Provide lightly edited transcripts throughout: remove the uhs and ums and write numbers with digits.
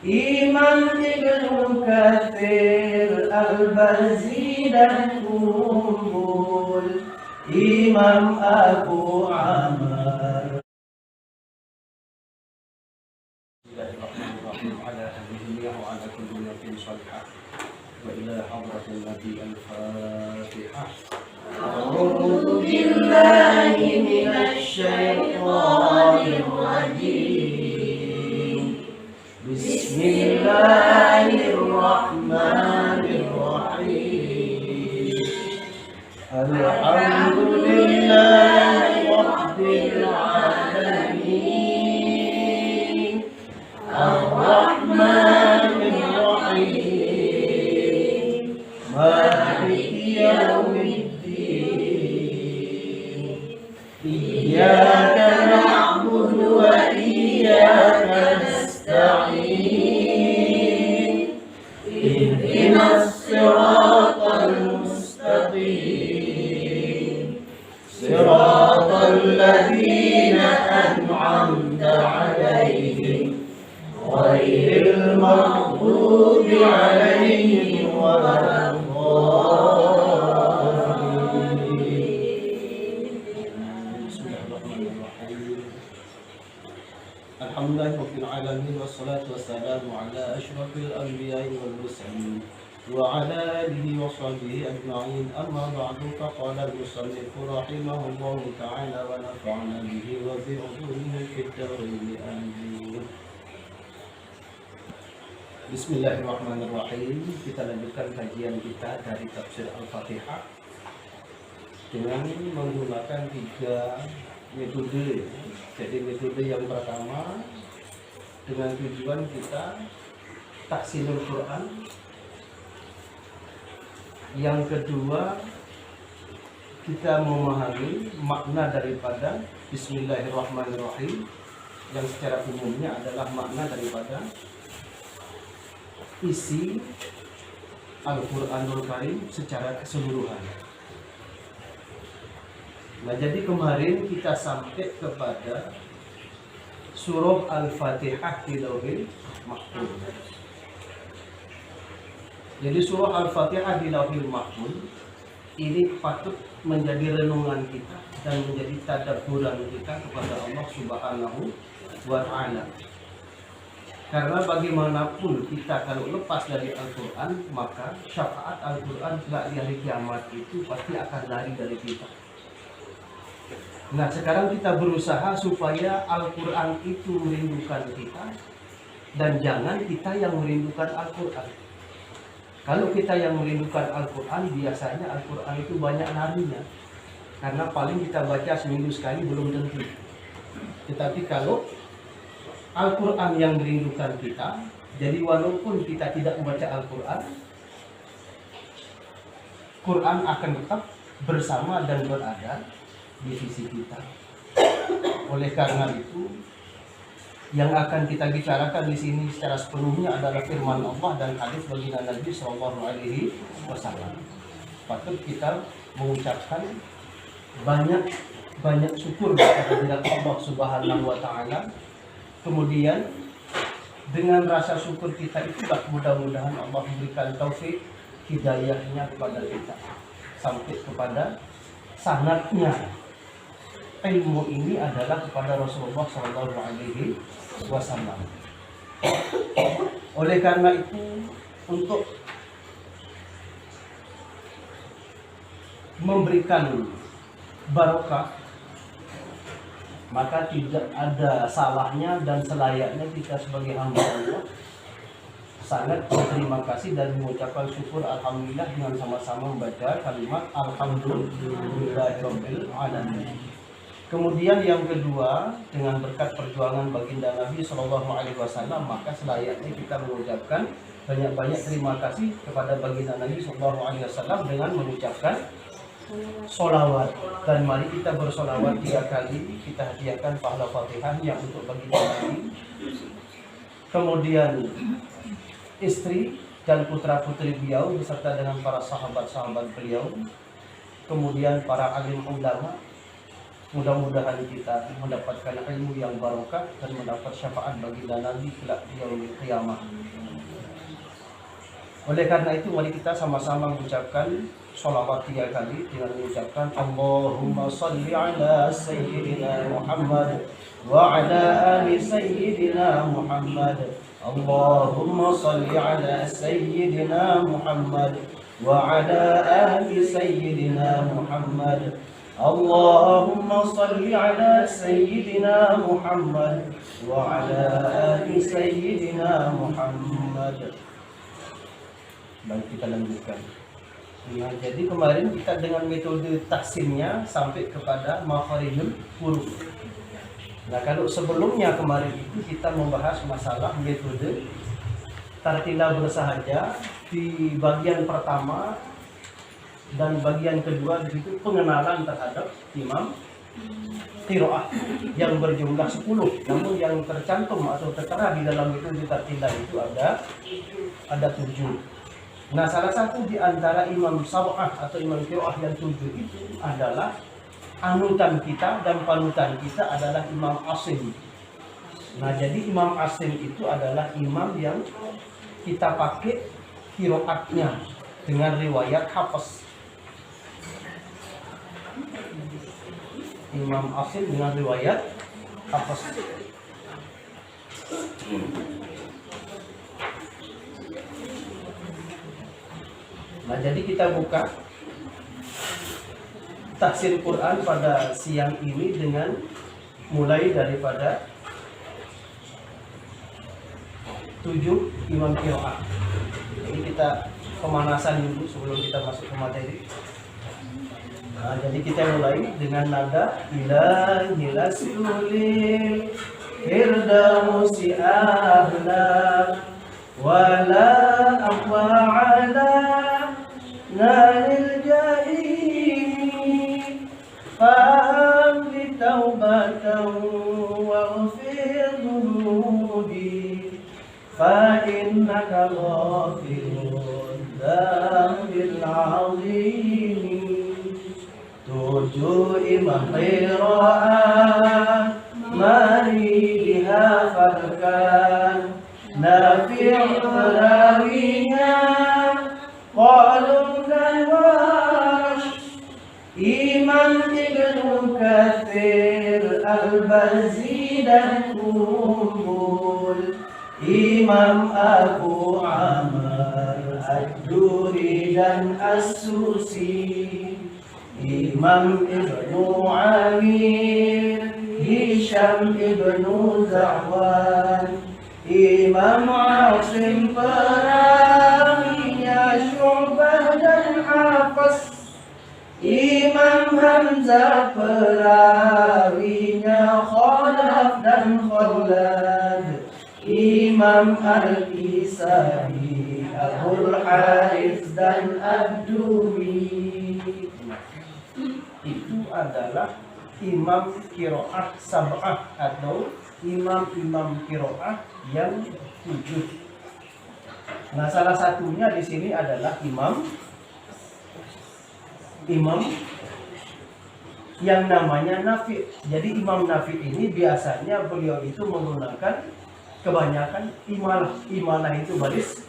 Imam Ibnu Katsir Al-Bazzi dan Umbul, Imam Abu Amr. Bismillahirrahmanirrahim. Ala hadhihi wa ala kulli niyatin shalihah wa ila hadratil nabi al-fatihah. A'udzu billahi minasy syaithanir rajim. Bismillahirrahmanirrahim. Alhamdulillahi rabbil alamin. Ar-Rahmanir Rahim. Maliki yaumiddin. Iyyaka na'budu wa iyyaka nasta'in. Ihdinas siratal mustaqim. Siratal ladzina an'amta 'alaihim ghairil maghdubi 'alaihim waladdallin. Bismillahirrahmanirrahim. Alhamdulillahirabbil alamin wassalatu wassalamu ala asyrafil anbiya'i wal mursalin wa ala alihi wa sahbihi ajma'in. Amma ba'du, faqala al-musannif rahimahullahu ta'ala wa nafa'ana bihi wa bi ulumihi fid dharain amin. Bismillahirrahmanirrahim. Kita lanjutkan kajian kita dari tafsir Al-Fatihah dengan menggunakan 3 metode. Jadi metode yang pertama dengan tujuan kita tahsinul Quran, yang kedua kita memahami makna daripada Bismillahirrahmanirrahim, yang secara umumnya adalah makna daripada isi Al-Quranul Karim secara keseluruhan. Nah, jadi kemarin kita sampai kepada surah Al-Fatihah di Lauhil Mahfuz. Jadi surah Al-Fatihah di Lauhil Mahfuz ini patut menjadi renungan kita dan menjadi tadabburan kita kepada Allah Subhanahu wa Ta'ala. Karena bagaimanapun kita kalau lepas dari Al-Quran, maka syafaat Al-Quran kelak di hari kiamat itu pasti akan lari dari kita. Nah, sekarang kita berusaha supaya Al-Quran itu merindukan kita, dan jangan kita yang merindukan Al-Quran. Kalau kita yang merindukan Al-Quran, biasanya Al-Quran itu banyak larinya, karena paling kita baca seminggu sekali belum tentu. Tetapi kalau Al-Quran yang merindukan kita, jadi walaupun kita tidak membaca Al-Quran, Quran akan tetap bersama dan berada di sisi kita. Oleh karena itu, yang akan kita bicarakan di sini secara sepenuhnya adalah firman Allah dan hadis baginda Nabi Shallallahu Alaihi Wasallam. Patut kita mengucapkan banyak syukur kepada Allah Subhanahu Wa Taala. Kemudian dengan rasa syukur kita itulah mudah-mudahan Allah memberikan taufik hidayahnya kepada kita sampai kepada sanadnya ilmu ini adalah kepada Rasulullah Shallallahu Alaihi Wasallam. Oleh karena itu, untuk memberikan barokah, maka tidak ada salahnya dan selayaknya kita sebagai hamba Allah sangat berterima kasih dan mengucapkan syukur alhamdulillah dengan sama-sama membaca kalimat alhamdulillahirabbil alamin. Kemudian yang kedua, dengan berkat perjuangan baginda Nabi Shallallahu Alaihi Wasallam, maka selayaknya kita mengucapkan banyak-banyak terima kasih kepada baginda Nabi Shallallahu Alaihi Wasallam dengan mengucapkan sholawat. Dan mari kita bersolawat 3 kali, kita hadiahkan pahala Fatihahnya untuk baginda Nabi. Kemudian istri dan putra-putri beliau beserta dengan para sahabat-sahabat beliau, kemudian para alim ulama, Mudah-mudahan kita mendapatkan ilmu yang barokah dan mendapat syafaat bagi Nabi kelak di yaumil qiyamah. Oleh karena itu mari kita sama-sama mengucapkan sholawat 3 kali dengan mengucapkan Allahumma salli ala Sayyidina Muhammad wa ala ali Sayyidina Muhammad. Allahumma salli ala Sayyidina Muhammad wa ala ali Sayyidina Muhammad. Allahumma salli ala Sayyidina Muhammad wa ala ali Sayyidina Muhammad. Baik, kita lanjutkan. Nah, jadi kemarin kita dengan metode taksimnya sampai kepada makharijul huruf. Nah, kalau sebelumnya kemarin itu kita membahas masalah metode tartila bersahaja di bagian pertama dan bagian kedua di situ pengenalan terhadap imam qiraah yang berjumlah 10. Namun yang tercantum atau tertera di dalam metode tartila itu ada 7. Nah, salah satu di antara imam sab'ah atau imam qiraah yang 7 itu adalah anutan kita dan panutan kita adalah imam asim. Nah, jadi imam asim itu adalah imam yang kita pakai qiraatnya dengan riwayat hafaz. Imam asim dengan riwayat hafaz. Nah, jadi kita buka tafsir Quran pada siang ini dengan mulai daripada 7 imam qiraah. Jadi kita pemanasan dulu sebelum kita masuk ke materi. Nah, jadi kita mulai dengan nada ilahi rasulil firdausi ahla wala aqwa ala naril jahim fa'amli taubatan waghfir dhunubi fa'innaka ghafirun dhambil azim. 7 imam qiraah mari dihafalkan Nafi' rawinya Qalun dan Warsh Imam Ibnu Katsir Al-Bazzi dan Kumbul Imam Abu Amr Ad-Duri dan As-Susi Imam Ibnu Amir Hisham Ibnu Zahwan Imam Asim perawinya Syu'bah dan Hafs Imam Hamzah perawinya Khalaf dan Khalad Imam Al-Kisai Abul Harith dan Ad-Duri. Itu adalah imam qiraah sab'ah atau imam-imam qiraah yang 7. Nah, salah satunya di sini adalah imam yang namanya Nafi'. Jadi Imam Nafi' ini biasanya beliau itu menggunakan kebanyakan imalah. Imalah itu baris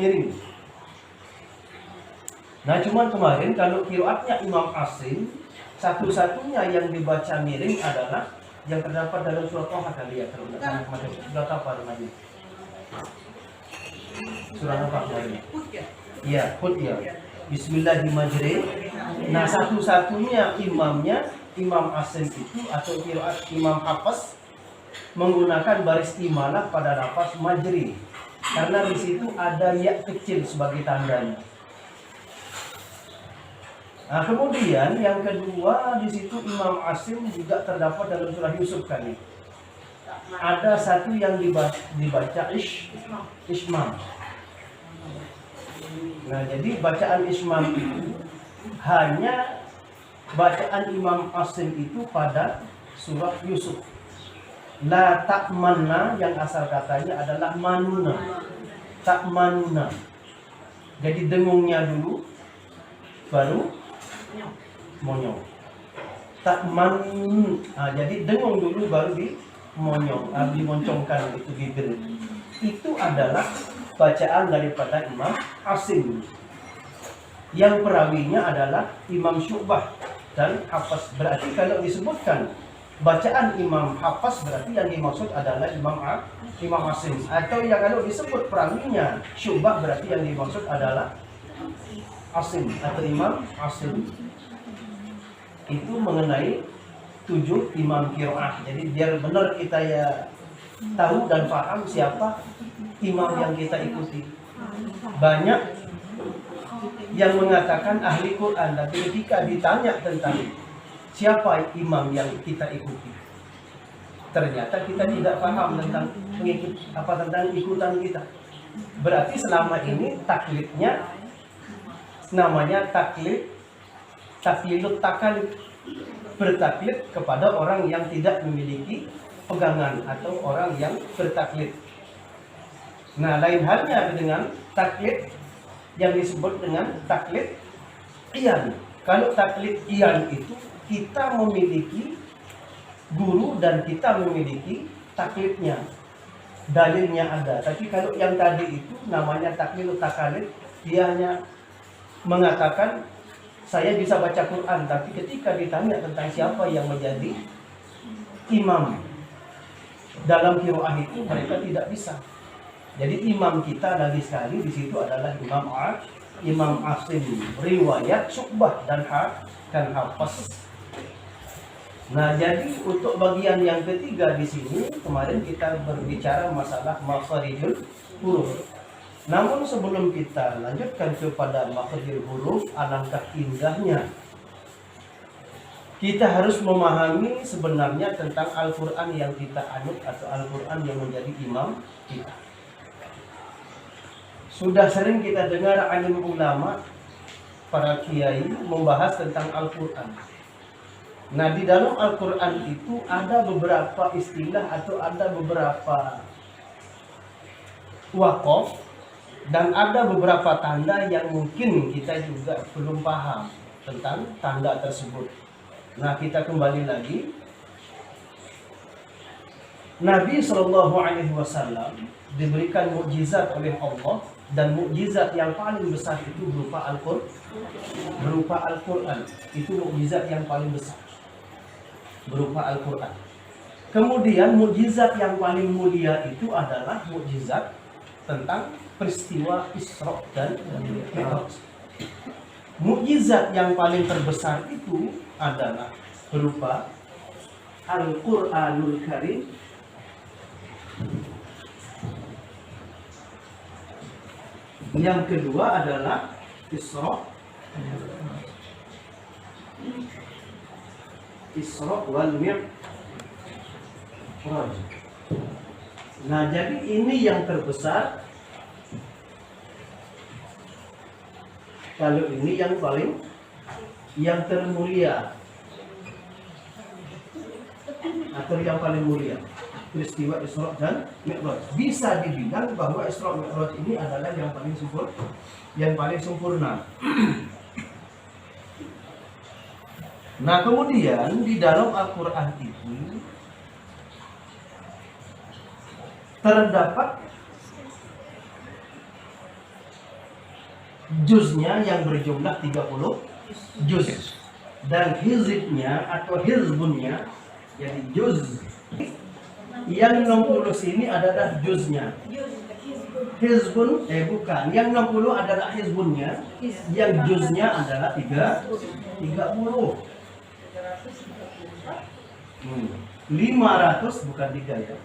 miring. Nah, cuman kemarin kalau qiraatnya Imam Asim, satu-satunya yang dibaca miring adalah yang terdapat dalam surat Toha kali ya, kalau tidak salah kemarin. Surat apa namanya? Surat apa kemarin? Iya, Hud ya. Bismillahirrahmanirrahim. Nah, satu-satunya imamnya Imam Asim itu atau qiraat Imam Hafs menggunakan baris imalah pada lafaz majri. Karena di situ ada ya kecil sebagai tandanya. Nah, kemudian yang kedua di situ Imam Asim juga terdapat dalam surah Yusuf kali. Ada satu yang dibaca Ismam. Nah, jadi bacaan Ismam itu hanya bacaan Imam Asim itu pada surah Yusuf. La ta'manna yang asal katanya adalah manuna. Ta'manuna. Jadi dengungnya dulu baru monyong. takman. Jadi dengung dulu baru dimoncongkan itu bibir. Itu adalah bacaan daripada Imam Asim. Yang perawinya adalah Imam Syu'bah dan Hafs. Berarti kalau disebutkan bacaan Imam Hafs berarti yang dimaksud adalah Imam Asim. Atau yang kalau disebut perawinya Syu'bah berarti yang dimaksud adalah Asim atau Imam Asim. Itu mengenai 7 imam qiraah. Jadi biar benar kita ya tahu dan paham siapa imam yang kita ikuti. Banyak yang mengatakan ahli Quran, tapi ketika ditanya tentang siapa imam yang kita ikuti, ternyata kita tidak paham tentang tentang ikutan kita. Berarti selama ini taklidnya namanya taklilut takalid, bertaklid kepada orang yang tidak memiliki pegangan atau orang yang bertaklid. Nah, lain halnya dengan taklid yang disebut dengan taklid iyan. Kalau taklid iyan itu kita memiliki guru dan kita memiliki taklidnya, dalilnya ada. Tapi kalau yang tadi itu namanya taklilut takalid, dia hanya mengatakan saya bisa baca Quran, tapi ketika ditanya tentang siapa yang menjadi imam dalam qiraah itu mereka tidak bisa. Jadi imam kita lagi sekali di situ adalah Imam Asim, riwayat Syu'bah dan Hafs. Nah, jadi untuk bagian yang ketiga di sini kemarin kita berbicara masalah makharijul huruf. Namun sebelum kita lanjutkan kepada makharijul huruf, alangkah indahnya kita harus memahami sebenarnya tentang Al-Quran yang kita anut atau Al-Quran yang menjadi imam kita. Sudah sering kita dengar alim ulama, para kiai membahas tentang Al-Quran. Nah, di dalam Al-Quran itu ada beberapa istilah atau ada beberapa waqaf dan ada beberapa tanda yang mungkin kita juga belum paham tentang tanda tersebut. Nah, kita kembali lagi. Nabi SAW diberikan mukjizat oleh Allah, dan mukjizat yang paling besar itu berupa Al-Quran. Itu mukjizat yang paling besar berupa Al-Quran. Kemudian mukjizat yang paling mulia itu adalah mukjizat tentang peristiwa Isra dan Mi'raj. Mukjizat yang paling terbesar itu adalah berupa Al-Quranul Karim. Yang kedua adalah Isra wal Mi'raj. Nah, jadi ini yang terbesar. Kalau ini yang termulia atau yang paling mulia, peristiwa Isra dan Mi'raj. Bisa dibilang bahwa Isra Mi'raj ini adalah yang paling sempurna. Nah, kemudian di dalam Al-Quran itu terdapat juznya yang berjumlah 30 juz, dan hizibnya atau hizbunnya, jadi juz yang 60 sini adalah juznya. Hizbun bukan, yang 60 adalah hizbunnya, yang juznya adalah 30. 500 bukan 3 ya.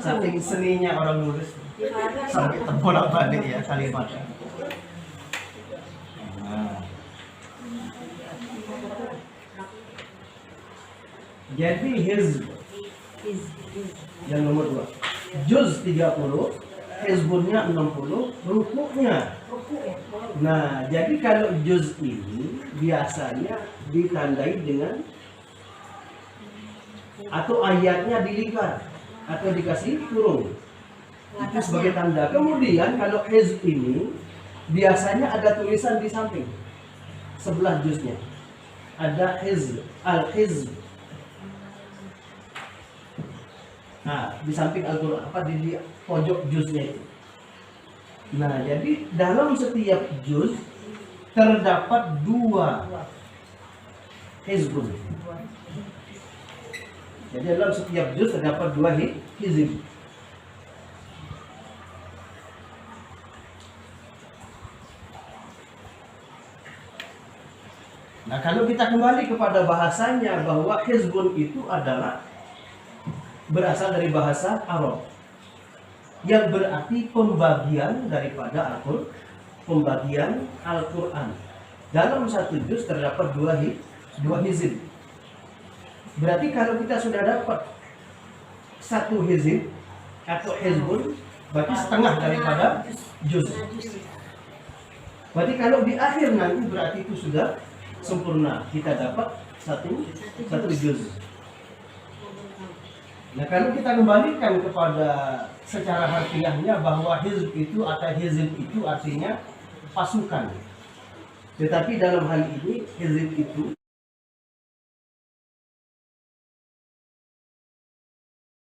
Saking seninya orang nulis sampai terbolak-balik ya kalimatnya. Nah. Jadi hizb yang nomor 2, juz 30, hizbunnya 60, rukuknya. Nah, jadi kalau juz ini biasanya ditandai dengan atau ayatnya dilingkar atau dikasih kurung, itu sebagai tanda. Kemudian kalau hizb ini biasanya ada tulisan di samping sebelah juznya, ada hizb, al-hizb. Nah, di samping Al-Quran, di pojok juznya itu. Nah, jadi dalam setiap juz terdapat 2 hizbun. Jadi dalam setiap juz terdapat 2 hizb. Nah, kalau kita kembali kepada bahasanya, bahwa hizbun itu adalah berasal dari bahasa Arab yang berarti pembagian daripada pembagian Al-Quran. Dalam satu juz terdapat 2 hizib. Berarti kalau kita sudah dapat 1 hizib atau hizbun, berarti setengah daripada juz. Berarti kalau di akhir nanti berarti itu sudah sempurna, kita dapat satu juz. Nah, kalau kita kembalikan kepada secara harfiahnya, bahwa hizb itu atau hizib itu artinya pasukan. Tetapi dalam hal ini hizib itu